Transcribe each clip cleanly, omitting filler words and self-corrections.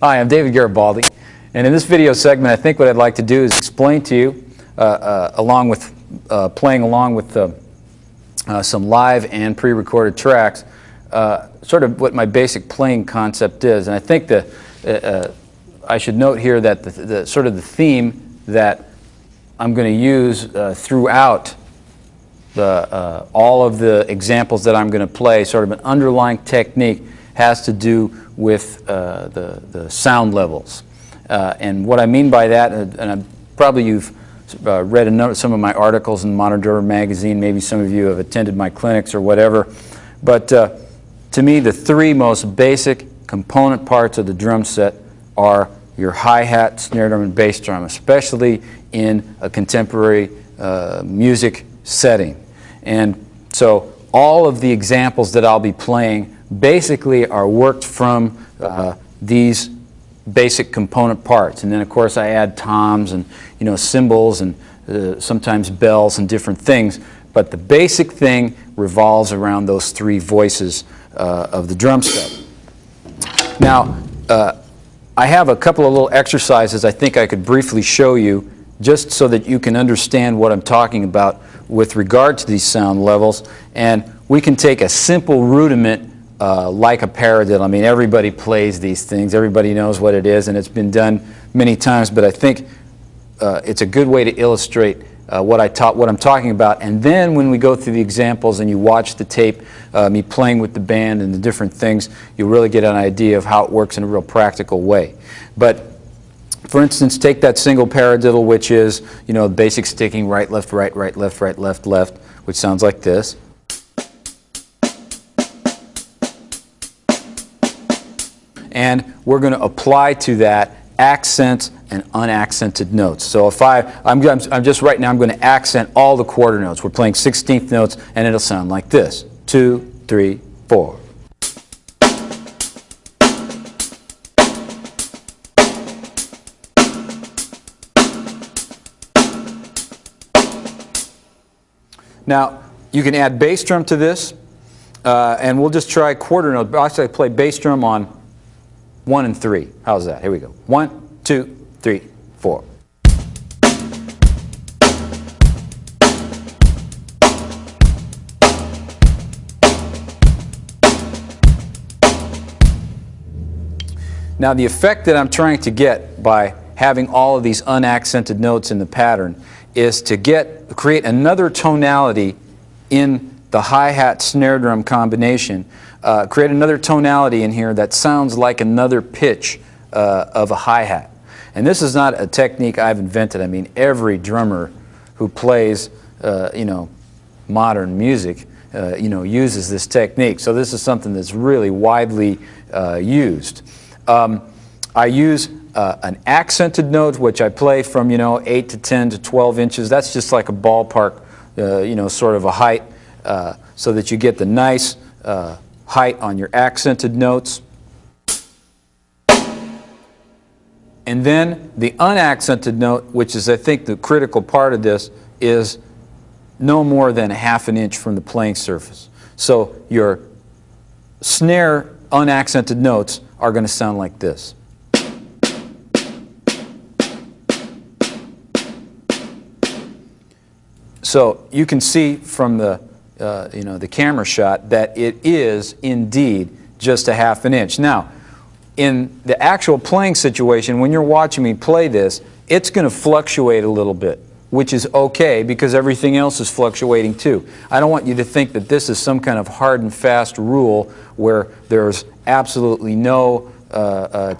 Hi, I'm David Garibaldi, and in this video segment I think what I'd like to do is explain to you, along with playing along with some live and pre-recorded tracks, sort of what my basic playing concept is. And I think I should note here that the sort of the theme that I'm going to use throughout all of the examples that I'm going to play, sort of an underlying technique, has to do with the sound levels. And what I mean by that, and probably you've read some of my articles in Modern Drummer magazine, maybe some of you have attended my clinics or whatever, but to me the three most basic component parts of the drum set are your hi-hat, snare drum, and bass drum, especially in a contemporary music setting. And so all of the examples that I'll be playing basically are worked from these basic component parts. And then of course I add toms and cymbals and sometimes bells and different things, but the basic thing revolves around those three voices of the drum set. Now I have a couple of little exercises I think I could briefly show you just so that you can understand what I'm talking about with regard to these sound levels. And we can take a simple rudiment like a paradiddle. I mean, everybody plays these things, everybody knows what it is, and it's been done many times, but I think it's a good way to illustrate what I'm talking about. And then when we go through the examples and you watch the tape, me playing with the band and the different things, you'll really get an idea of how it works in a real practical way. But for instance, take that single paradiddle, which is, the basic sticking right, left, right, right, left, right, left, left, which sounds like this. And we're going to apply to that accents and unaccented notes. So if I'm just right now, I'm going to accent all the quarter notes. We're playing 16th notes, and it'll sound like this: 2, 3, 4. Now, you can add bass drum to this, and we'll just try quarter note. Actually, I play bass drum on 1 and 3. How's that? Here we go. 1, 2, 3, 4. Now, the effect that I'm trying to get by having all of these unaccented notes in the pattern is to create another tonality in the hi-hat snare drum combination, create another tonality in here that sounds like another pitch of a hi-hat. And this is not a technique I've invented. I mean, every drummer who plays modern music uses this technique. So this is something that's really widely used. I use an accented note, which I play from 8 to 10 to 12 inches. That's just like a ballpark, sort of a height, so that you get the nice height on your accented notes. And then the unaccented note, which is I think the critical part of this, is no more than ½ an inch from the playing surface. So your snare unaccented notes are going to sound like this. So you can see from the the camera shot that it is indeed just ½ an inch. Now, in the actual playing situation, when you're watching me play this, it's going to fluctuate a little bit, which is okay because everything else is fluctuating too. I don't want you to think that this is some kind of hard and fast rule where there's absolutely no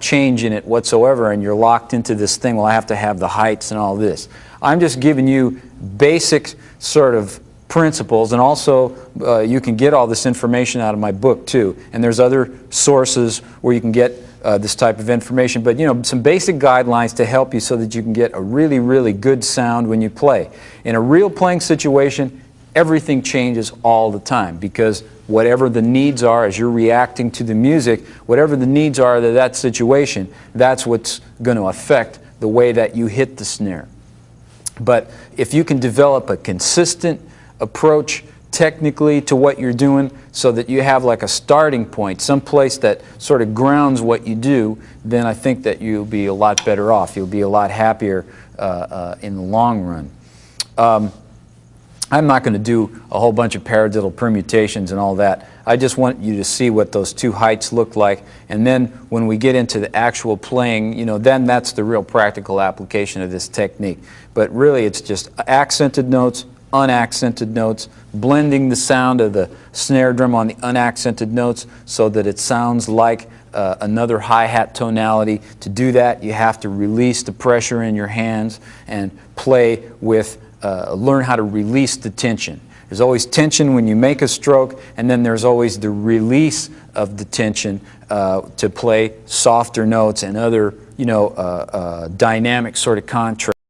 change in it whatsoever and you're locked into this thing, well, I have to have the heights and all this. I'm just giving you basic sort of principles, and also you can get all this information out of my book too, and there's other sources where you can get this type of information, but some basic guidelines to help you so that you can get a really, really good sound when you play. In a real playing situation, everything changes all the time because whatever the needs are as you're reacting to the music, whatever the needs are of that situation, that's what's going to affect the way that you hit the snare. But if you can develop a consistent approach technically to what you're doing so that you have like a starting point, some place that sort of grounds what you do, then I think that you'll be a lot better off. You'll be a lot happier in the long run. I'm not going to do a whole bunch of paradiddle permutations and all that. I just want you to see what those two heights look like, and then when we get into the actual playing, you know, then that's the real practical application of this technique. But really it's just accented notes, unaccented notes, blending the sound of the snare drum on the unaccented notes so that it sounds like another hi-hat tonality. To do that, you have to release the pressure in your hands and play with, learn how to release the tension. There's always tension when you make a stroke, and then there's always the release of the tension to play softer notes and other, you know, dynamic sort of contrast.